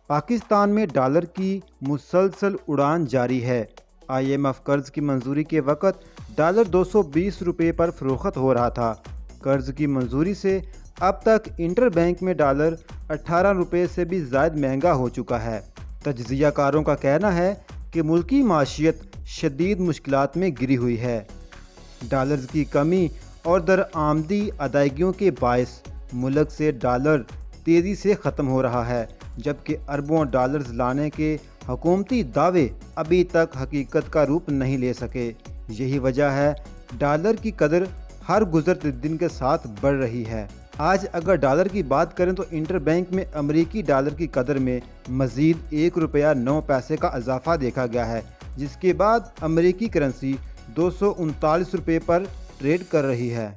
پاکستان میں ڈالر کی مسلسل اڑان جاری ہے۔ IMF قرض کی منظوری کے وقت ڈالر 220 روپے پر فروخت ہو رہا تھا۔ قرض کی منظوری سے اب تک انٹر بینک میں ڈالر 18 روپے سے بھی زائد مہنگا ہو چکا ہے۔ تجزیہ کاروں کا کہنا ہے کہ ملکی معیشت شدید مشکلات میں گری ہوئی ہے۔ ڈالرز کی کمی اور درآمدی ادائیگیوں کے باعث ملک سے ڈالر تیزی سے ختم ہو رہا ہے، جبکہ اربوں ڈالرز لانے کے حکومتی دعوے ابھی تک حقیقت کا روپ نہیں لے سکے۔ یہی وجہ ہے ڈالر کی قدر ہر گزرتے دن کے ساتھ بڑھ رہی ہے۔ آج اگر ڈالر کی بات کریں تو انٹر بینک میں امریکی ڈالر کی قدر میں مزید 1 روپیہ 9 پیسے کا اضافہ دیکھا گیا ہے، جس کے بعد امریکی کرنسی 239 روپے پر ٹریڈ کر رہی ہے۔